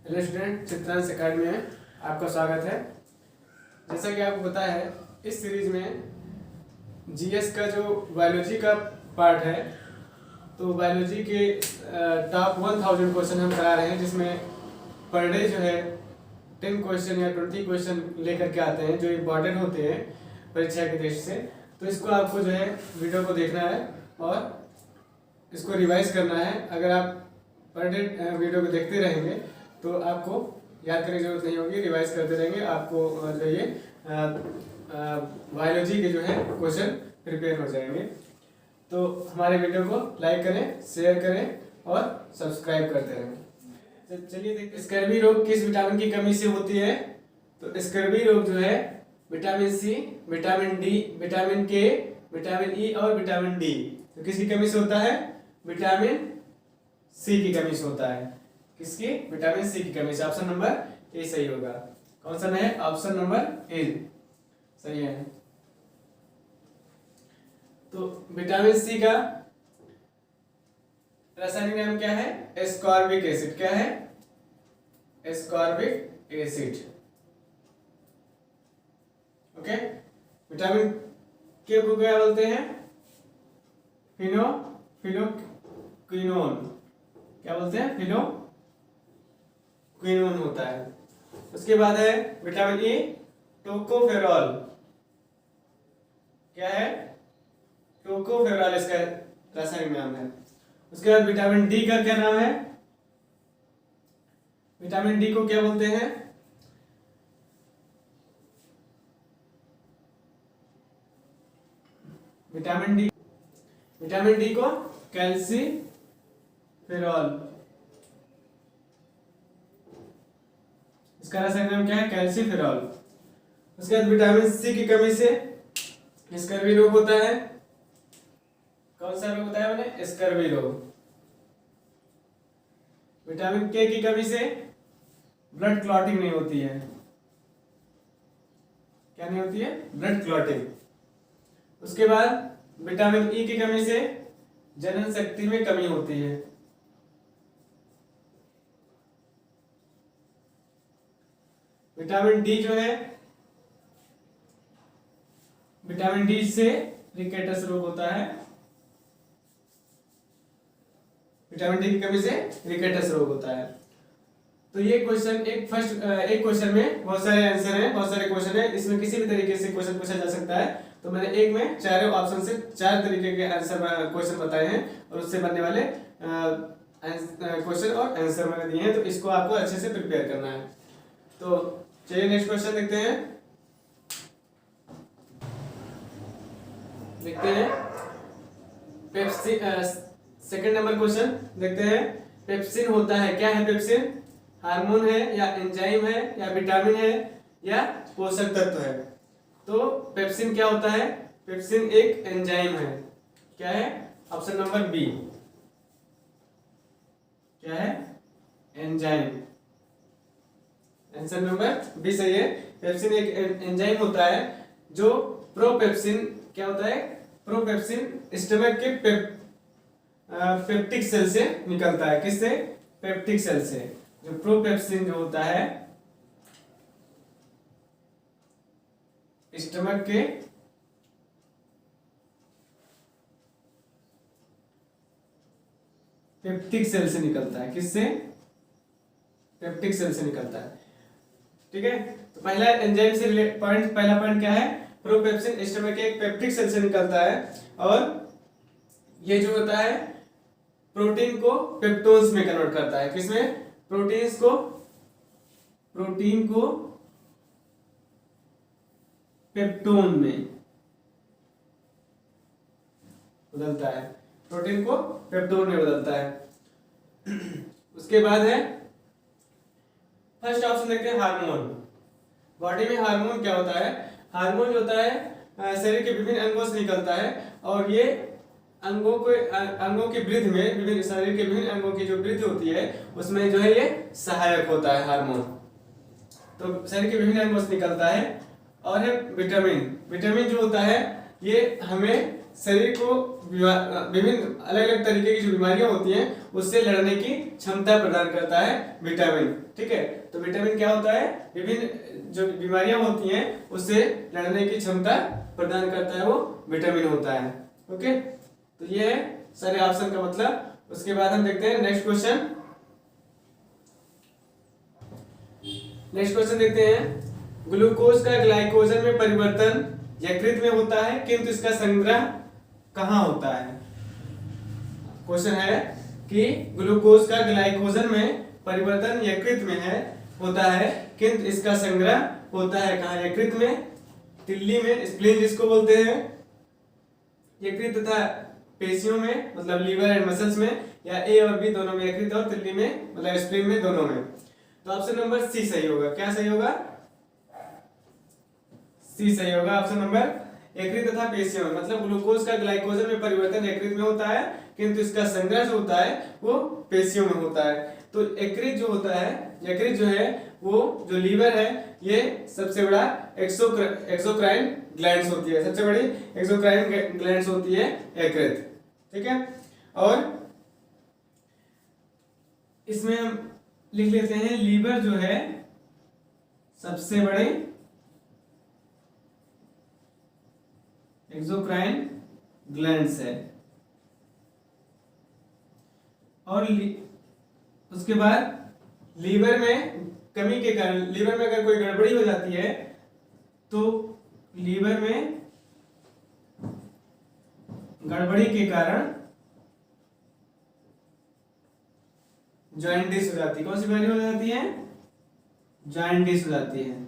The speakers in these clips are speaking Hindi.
हेलो स्टूडेंट, चित्रांश अकेडमी में आपका स्वागत है। जैसा कि आपको पता है, इस सीरीज में जीएस का जो बायोलॉजी का पार्ट है, तो बायोलॉजी के टॉप 1000 क्वेश्चन हम करा रहे हैं, जिसमें पर डे जो है 10 क्वेश्चन या 20 क्वेश्चन लेकर के आते हैं जो इम्पॉर्टेंट होते हैं परीक्षा के दृष्टि से। तो इसको आपको जो है वीडियो को देखना है और इसको रिवाइज करना है। अगर आप पर डे वीडियो को देखते रहेंगे तो आपको याद करने की जरूरत नहीं होगी, रिवाइज करते रहेंगे, आपको जो ये बायोलॉजी के जो है क्वेश्चन प्रिपेयर हो जाएंगे। तो हमारे वीडियो को लाइक करें, शेयर करें और सब्सक्राइब करते रहें। तो चलिए देखते हैं स्कर्वी रोग किस विटामिन की कमी से होती है। तो स्कर्वी रोग जो है vitamin C, vitamin D, vitamin K, vitamin E और विटामिन डी, तो किसकी कमी से होता है? विटामिन सी की कमी से होता है। किसकी? विटामिन सी की कमी से। ऑप्शन नंबर ए सही होगा। कौन सा है? ऑप्शन नंबर ए सही है। तो विटामिन सी का रासायनिक नाम क्या है? Ascorbic acid. क्या है? Ascorbic acid. ओके। विटामिन के को क्या बोलते हैं? फिनोक्विनोन। क्या बोलते हैं? फिनोक्विनोन होता है। उसके बाद है विटामिन ई, टोकोफेरॉल। क्या है? टोकोफेरॉल इसका रासायनिक नाम है। उसके बाद विटामिन डी का क्या नाम है? विटामिन डी को क्या बोलते हैं? विटामिन डी को कैल्सीफेरॉल। इसका रासायनिक नाम क्या है? कैल्सीफेरॉल। उसके बाद विटामिन सी की कमी से स्कर्वी रोग होता है। कौन सा रोग होता है? मैंने स्कर्वी रोग। विटामिन के की कमी से ब्लड क्लॉटिंग नहीं होती है। क्या नहीं होती है? Blood clotting. उसके बाद विटामिन ई की कमी से जनन शक्ति में कमी होती है। विटामिन डी जो है, विटामिन डी से रिकेटस रोग होता है। विटामिन डी की कमी से रिकेटस रोग होता है। तो ये क्वेश्चन एक क्वेश्चन में बहुत सारे आंसर हैं, बहुत सारे क्वेश्चन हैं। इसमें किसी भी तरीके से क्वेश्चन पूछा जा सकता है। तो मैंने एक में चारों ऑप्शन से 4 तरीके के आंसर क्वेश्चन बताए हैं और उससे बनने वाले क्वेश्चन और आंसर मैंने दिए हैं। तो इसको आपको अच्छे से प्रिपेयर करना है। तो चलिए नेक्स्ट क्वेश्चन देखते हैं। सेकंड नंबर क्वेश्चन देखते हैं। पेप्सिन होता है। क्या है पेप्सिन? हार्मोन है या एंजाइम है या विटामिन है या पोषक तत्व है? तो पेप्सिन क्या होता है? पेप्सिन एक एंजाइम है। क्या है? Option number B. क्या है? एंजाइम। आंसर नंबर बी सही है। पेप्सिन एक एंजाइम होता है जो प्रोपेप्सिन क्या होता है? प्रोपेप्सिन स्टमक के पेप्टिक सेल से निकलता है। किससे? पेप्टिक सेल से। जो प्रोपेप्सिन जो होता है स्टमक के पेप्टिक सेल से निकलता है। किससे? पेप्टिक सेल से निकलता है। ठीक है। तो पहला एंजाइम से पहला पॉइंट क्या है? प्रोपेप्सिन स्टमक के एक पेप्टिक सेल से निकलता है और ये जो होता है प्रोटीन को पेप्टोन्स में कन्वर्ट करता है। किसमें? प्रोटीन को पेप्टोन में बदलता है। प्रोटीन को पेप्टोन में बदलता है। उसके बाद है फर्स्ट ऑप्शन देखते हैं, हार्मोन। बॉडी में हार्मोन क्या होता है? हार्मोन जो होता है शरीर के विभिन्न अंगों से निकलता है और ये अंगों की वृद्धि में, विभिन्न शरीर के विभिन्न अंगों की जो वृद्धि होती है उसमें जो है ये सहायक होता है हार्मोन। तो शरीर के विभिन्न अंगों से निकलता है। और है विटामिन। विटामिन जो होता है ये हमें शरीर को विभिन्न अलग अलग तरीके की जो बीमारियां होती हैं उससे लड़ने की क्षमता प्रदान करता है विटामिन। ठीक है, तो विटामिन क्या होता है, विभिन्न जो बीमारियां होती हैं उससे लड़ने की क्षमता प्रदान करता है, वो विटामिन होता है। ओके, तो ये है सारे ऑप्शन का मतलब। उसके बाद हम देखते हैं नेक्स्ट क्वेश्चन। नेक्स्ट क्वेश्चन देखते हैं, ग्लूकोज का ग्लाइकोजन में परिवर्तन यकृत में होता है किंतु इसका संग्रह कहाँ होता है। क्वेश्चन है कि ग्लूकोज का ग्लाइकोजन में परिवर्तन यकृत में है होता है किंतु इसका संग्रह होता है कहाँ, यकृत में, तिल्ली में, स्प्लीन जिसको बोलते हैं, यकृत तथा पेशियों में मतलब लीवर एंड मसल्स में, या ए और बी दोनों में, यकृत और तिल्ली में मतलब स्प्लीन में, दोनों में। तो ऑप्शन नंबर सी सही होगा। क्या सही होगा, सी सही होगा ऑप्शन नंबर, यकृत तथा पेशियों में, मतलब ग्लूकोज का ग्लाइकोजन में परिवर्तन यकृत में होता है किंतु इसका संग्रह जो होता है वो पेशियों में होता है। तो यकृत जो होता है, यकृत जो है वो जो लीवर है ये सबसे बड़ा एक्सोक्राइन ग्लैंड्स होती है, सबसे बड़ी एक्सोक्राइन ग्लैंड्स होती है यकृत। ठीक है, और इसमें हम लिख लेते हैं लीवर जो है सबसे बड़े एक्सोक्राइन ग्लैंड्स है। और उसके बाद लीवर में कमी के कारण, लीवर में अगर कोई गड़बड़ी हो जाती है तो लीवर में गड़बड़ी के कारण जॉइंटिस हो जाती है। कौन सी बीमारी हो जाती है, जॉइंटिस हो जाती है।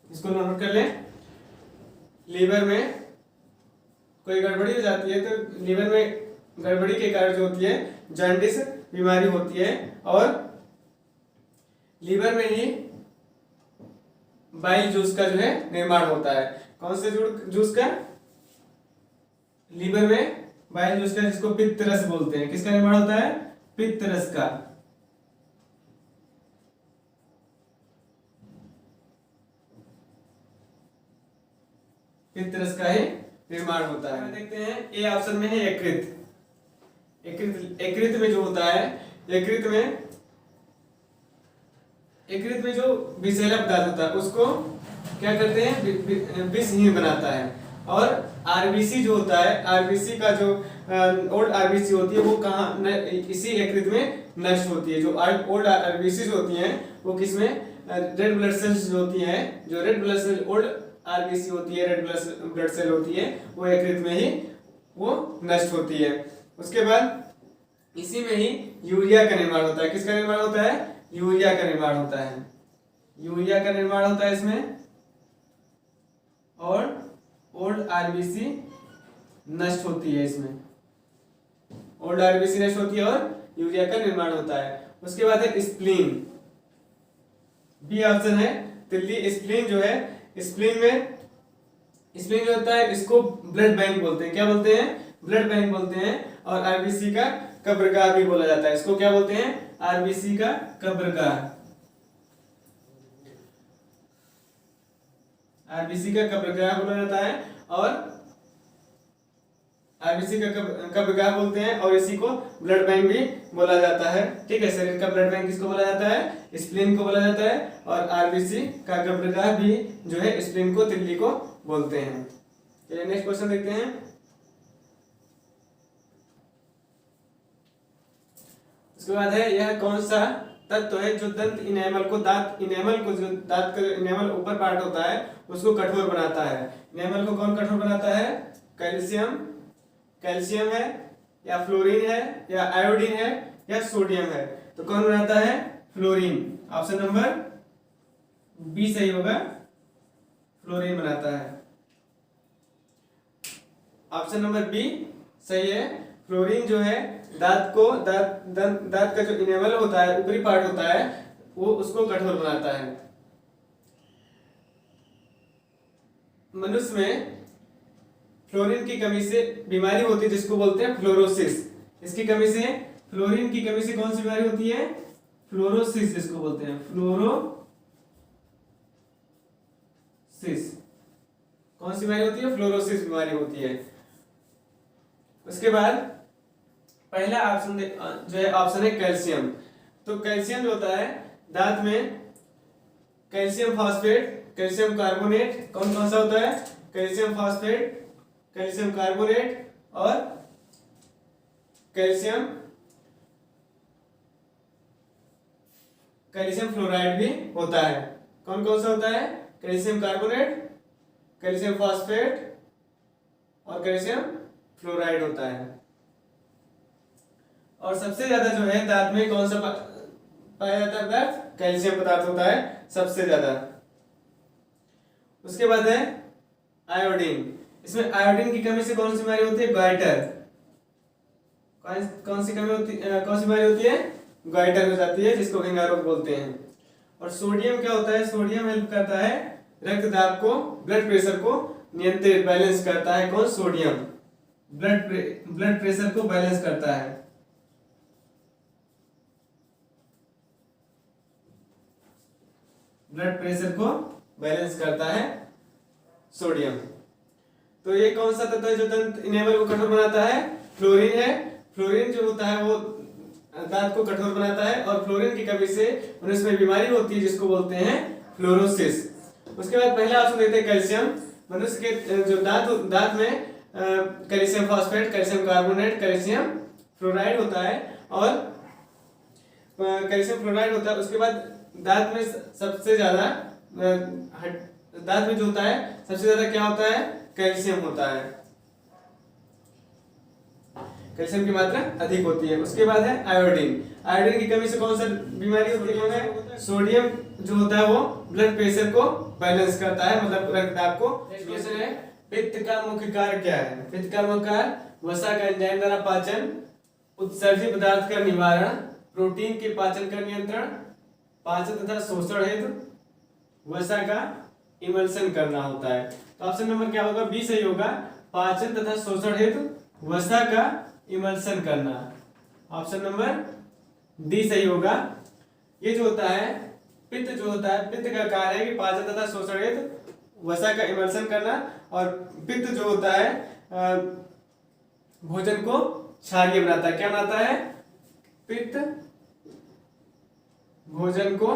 इसको नोट कर लें, लीवर में कोई गड़बड़ी हो जाती है तो लीवर में गड़बड़ी के कारण जो होती है जॉन्डिस बीमारी होती है, और लीवर में ही बाइल जूस का जो है निर्माण होता है। कौन से जूस का, लीवर में बाइल जूस का, जिसको पित्त रस बोलते हैं। किसका निर्माण होता है, पित्त रस का। पित्त रस का ही निर्माण होता है। देखते हैं ए ऑप्शन में है यकृत। यकृत में जो होता है, यकृत में जो विषैला पदार्थ होता है उसको क्या करते हैं, विषहीन बनाता है। और आरबीसी जो होता है, आरबीसी का जो ओल्ड आरबीसी होती है वो कहाँ, इसी यकृत में नष्ट होती है। जो ओल्ड आरबीसी होती हैं वो किसमें, रेड ब्लड सेल्स जो होती हैं, जो red blood cell old RBC होती है, रेड ब्लड सेल होती है, वो यकृत में ही वो नष्ट होती है। उसके बाद इसी में ही यूरिया का निर्माण होता है। किसका निर्माण होता है, यूरिया का निर्माण होता है। यूरिया का निर्माण होता है इसमें, और ओल्ड आरबीसी नष्ट होती है इसमें, ओल्ड आरबीसी नष्ट होती है और यूरिया का निर्माण होता है। उसके बाद है स्प्लीन, बी ऑप्शन है तिल्ली। स्प्लीन जो है, स्प्लीन जो होता है इसको ब्लड बैंक बोलते हैं। क्या बोलते हैं, ब्लड बैंक बोलते हैं। और आरबीसी का कब्रगाह भी बोला जाता है। इसको क्या बोलते हैं, आरबीसी का कब्रगाह, आरबीसी का कब्रगाह बोला जाता है। और आरबीसी का कब्रगाह बोलते हैं, और इसी को ब्लड बैंक भी बोला जाता है। ठीक है, शरीर का ब्लड बैंक किसको बोला जाता है, स्प्लीन को बोला जाता है। और आरबीसी का कब्रगाह भी जो है स्प्लीन को, तिल्ली को बोलते हैं। चलिए नेक्स्ट क्वेश्चन देखते हैं। उसके बाद है यह कौन सा तत्व है जो दंत इनेमल को, दांत इनेमल को, जो दांत का इनेमल ऊपर पार्ट होता है उसको कठोर बनाता है। इनेमल को कौन कठोर बनाता है, कैल्शियम है, या फ्लोरीन है, या आयोडीन है, या सोडियम है। तो कौन बनाता है, फ्लोरीन। ऑप्शन नंबर बी सही होगा, फ्लोरीन बनाता है। ऑप्शन नंबर बी सही है। फ्लोरीन जो है दांत को, दांत का जो इनेमल होता है, ऊपरी पार्ट होता है, वो उसको कठोर बनाता है। मनुष्य में फ्लोरीन की कमी से बीमारी होती है जिसको बोलते हैं फ्लोरोसिस। इसकी कमी से, फ्लोरीन की कमी से कौन सी बीमारी होती है, फ्लोरोसिस जिसको बोलते हैं, फ्लोरोसिस। कौन सी बीमारी होती है? फ्लोरोसिस बीमारी होती है। उसके बाद पहला ऑप्शन जो है ऑप्शन है कैल्शियम। तो कैल्शियम जो होता है दांत में, कैल्शियम फॉस्फेट, कैल्शियम कार्बोनेट, कौन कौन सा होता है? कैल्शियम फॉस्फेट, कैल्शियम कार्बोनेट और कैल्शियम फ्लोराइड भी होता है। कौन कौन सा होता है? कैल्शियम कार्बोनेट, कैल्शियम फॉस्फेट और कैल्शियम फ्लोराइड होता है। और सबसे ज्यादा जो है दांत में कौन सा पाया जाता है पदार्थ? कैल्शियम पदार्थ होता है सबसे ज्यादा। उसके बाद है आयोडीन। इसमें आयोडीन की कमी से कौन सी बीमारी होती है? गाइटर। कौन सी बीमारी होती है? गाइटर हो जाती है, जिसको गंगा रोग बोलते हैं। और सोडियम क्या होता है? सोडियम हेल्प करता है रक्त दाब को, ब्लड प्रेशर को नियंत्रित, बैलेंस करता है। कौन? सोडियम ब्लड प्रेशर को बैलेंस करता है। ब्लड प्रेशर को बैलेंस करता है सोडियम। तो ये कौन सा तत्व है जो दंत इनेबल को कठोर बनाता है? फ्लोरीन है। फ्लोरीन जो होता है वो दांत को कठोर बनाता है और फ्लोरीन की कमी से मनुष्य में बीमारी होती है जिसको बोलते हैं फ्लोरोसिस। उसके बाद पहला ऑप्शन देते हैं कैल्शियम। मनुष्य के जो दांत में calcium phosphate, calcium carbonate, calcium fluoride होता है और कैल्शियम फ्लोराइड होता है। उसके बाद दांत में सबसे ज्यादा दांत में जो होता है सबसे ज्यादा क्या होता है? कैल्शियम होता है। कैल्शियम की मात्रा अधिक होती है। उसके बाद है आयोडीन। आयोडीन की कमी से कौन सा बीमारी होती है? सोडियम जो होता है वो ब्लड प्रेशर को बैलेंस करता है, मतलब रक्तदाब को। क्वेश्चन है पित्त का मुख्य कार्य क्या है? पित्त का मुख्य कार्य वसा का एंजाइम द्वारा पाचन, उत्सर्जित पदार्थ का निवारण, प्रोटीन के पाचन का नियंत्रण, पाचन तथा शोषण हेतु वसा का इमल्सन करना होता है। तो ऑप्शन नंबर क्या होगा? बी सही होगा। पाचन तथा शोषण हेतु वसा का इमल्सन करना। ऑप्शन नंबर डी सही होगा। ये जो होता है पित्त जो होता है, पित्त का कार्य है कि पाचन तथा शोषण हेतु वसा का इमल्सन करना। और पित्त जो होता है भोजन को क्षारीय बनाता है। क्या बनाता है? पित्त भोजन को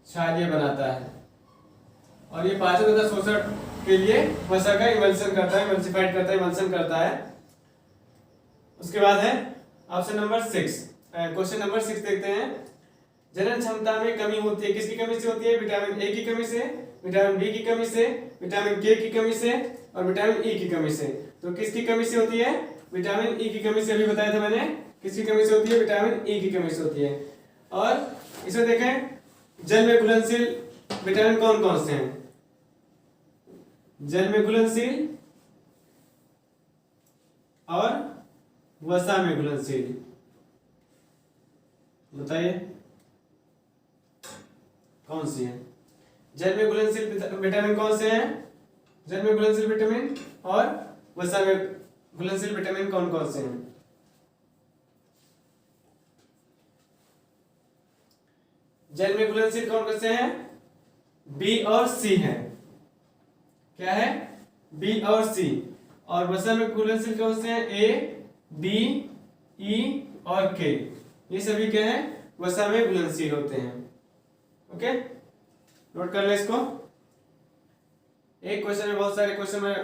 क्षारीय बनाता है और ये पाचन तथा शोषण के लिए वसा का इमल्सन करता है, इमल्सिफाइड करता है, इमल्सन करता है। उसके बाद है ऑप्शन नंबर 6। क्वेश्चन नंबर 6 देखते हैं। जनन क्षमता में कमी होती है, किसकी कमी से होती है? विटामिन ए की कमी से, विटामिन बी की कमी से, विटामिन के की कमी से और विटामिन ई की कमी से। तो किसकी कमी से होती है? विटामिन ई की कमी से। अभी बताया था मैंने, किसकी कमी से होती है? विटामिन ई की कमी से होती है। और इसमें देखें जल में घुलनशील विटामिन कौन कौन से हैं? जल में घुलनशील और वसा में घुलनशील, बताइए कौन सी है? जल में घुलनशील विटामिन कौन से हैं? जल में घुलनशील विटामिन और वसा में घुलनशील विटामिन कौन कौन से हैं? जल में घुलनशील कौन कौन से हैं? बी और सी हैं। क्या है? बी और सी। और वसा में घुलनशील कौन से हैं? ए, डी, ई और के। ये सभी क्या है? वसा में घुलनशील होते हैं। ओके, नोट कर ले इसको। एक क्वेश्चन में बहुत सारे क्वेश्चन में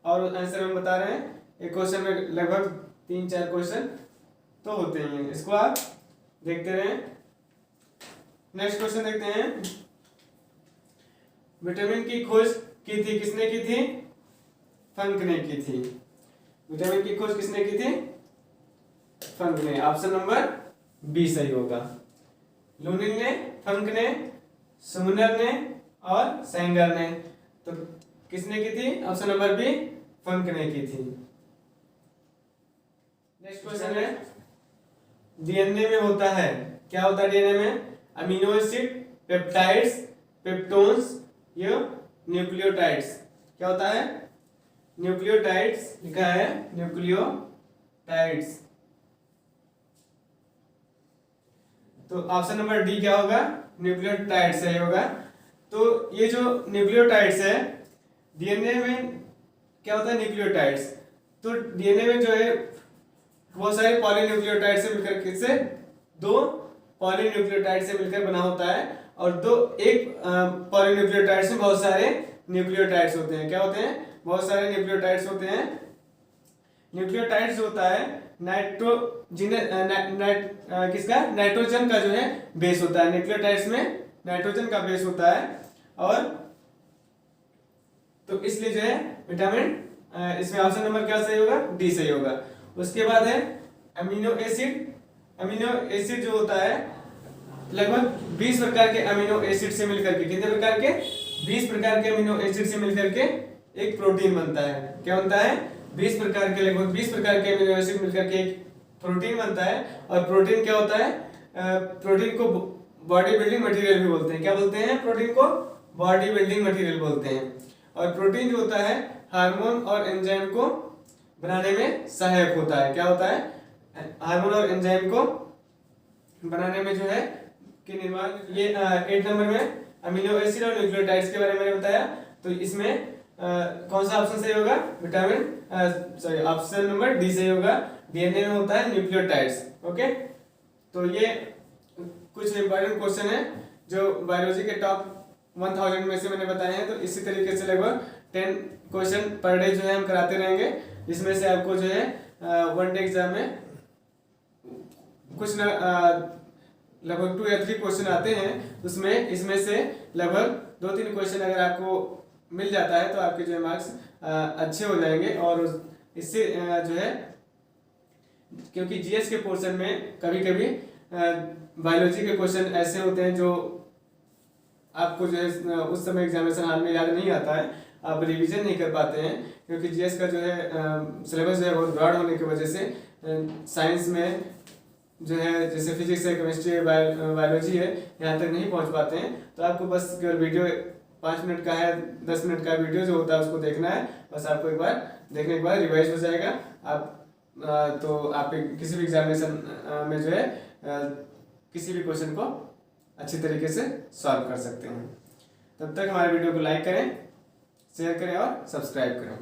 और आंसर हम बता रहे हैं। एक क्वेश्चन में लगभग 3-4 क्वेश्चन तो होते हैं, इसको आप देखते रहें। नेक्स्ट क्वेश्चन देखते हैं। विटामिन की खोज की थी किसने की थी? फंक ने की थी। विटामिन की खोज किसने की थी? फंक ने। ऑप्शन नंबर बी सही होगा। लूनिन ने, फंक ने, सुमनर ने और सेंगर ने। तो किसने की थी? ऑप्शन नंबर बी, फंक ने की थी। नेक्स्ट क्वेश्चन है डीएनए में होता है, क्या होता है डीएनए में? अमीनो एसिड, पेप्टाइड्स, पेप्टोन्स, ये न्यूक्लियोटाइड्स। क्या होता है? न्यूक्लियोटाइड्स लिखा है, न्यूक्लियोटाइड्स। तो ऑप्शन नंबर डी क्या होगा? न्यूक्लियोटाइड सही होगा। तो ये जो न्यूक्लियोटाइड्स है, डीएनए में क्या होता है, न्यूक्लियोटाइड्स। तो डीएनए में जो है बहुत सारे पॉलीन्यूक्लियोटाइड से मिलकर किससे, दो पॉलीन्यूक्लियोटाइड से मिलकर बना होता है, और एक पॉलीन्यूक्लियोटाइड में बहुत सारे न्यूक्लियोटाइड्स होते हैं। क्या होते हैं, बहुत सारे न्यूक्लियोटाइड्स होते हैं। न्यूक्लियोटाइड्स होता है किसका, नाइट्रोजन का जो है बेस होता है। न्यूक्लियोटाइड्स में नाइट्रोजन का बेस होता है, और तो इसलिए जो है विटामिन, इसमें ऑप्शन नंबर क्या सही होगा, डी सही होगा। उसके बाद है अमीनो एसिड। अमीनो एसिड जो होता है लगभग 20 प्रकार के अमीनो एसिड से मिलकर के, कितने प्रकार के, 20 प्रकार के अमीनो एसिड से मिलकर के एक प्रोटीन बनता है। क्या बनता है, 20 प्रकार के, लगभग 20 प्रकार के अमीनो एसिड मिलकर के एक प्रोटीन बनता है। और प्रोटीन क्या होता है, प्रोटीन को बॉडी बिल्डिंग मटेरियल भी बोलते हैं। क्या बोलते हैं, प्रोटीन को बॉडी बिल्डिंग मटेरियल बोलते हैं। और प्रोटीन जो होता है हार्मोन और एंजाइम को बनाने में सहायक होता है। क्या होता है, हार्मोन और एंजाइम को बनाने में जो है कि निर्माण। ये 8 नंबर में अमीनो एसिड और न्यूक्लियोटाइड्स के बारे में मैंने बताया। तो इसमें कौन सा ऑप्शन सही होगा, vitamin, sorry option number D सही होगा। डीएनए में होता है न्यूक्लियोटाइड्स। ओके, तो ये कुछ इंपॉर्टेंट क्वेश्चन है जो बायोलॉजी के टॉप 1000 में से मैंने बताए हैं। तो इसी तरीके से लगभग 10 क्वेश्चन पर डे जो है हम कराते रहेंगे, जिसमें से आपको जो है वन डे एग्जाम में कुछ न लगभग 2 या 3 क्वेश्चन आते हैं। उसमें इसमें से लगभग 2-3 क्वेश्चन अगर आपको मिल जाता है तो आपके जो है मार्क्स अच्छे हो जाएंगे। और इससे जो है, क्योंकि जीएस के पोर्शन में कभी कभी बायोलॉजी के क्वेश्चन ऐसे होते हैं जो आपको जो है उस समय एग्जामिनेशन हाल में याद नहीं आता है, आप रिवीजन नहीं कर पाते हैं, क्योंकि जीएस का जो है सिलेबस जो है बहुत ब्रॉड होने की वजह से साइंस में जो है जैसे फिजिक्स है, केमिस्ट्री है, बायोलॉजी है, यहाँ तक नहीं पहुँच पाते हैं। तो आपको बस केवल वीडियो 5 मिनट का है, 10 मिनट का वीडियो जो होता है उसको देखना है। बस आपको एक बार देखने के बाद रिवाइज हो जाएगा। आप तो आप किसी भी एग्जामिनेशन में जो है किसी भी क्वेश्चन को अच्छी तरीके से सॉल्व कर सकते हैं। तब तक हमारे वीडियो को लाइक करें, शेयर करें और सब्सक्राइब करें।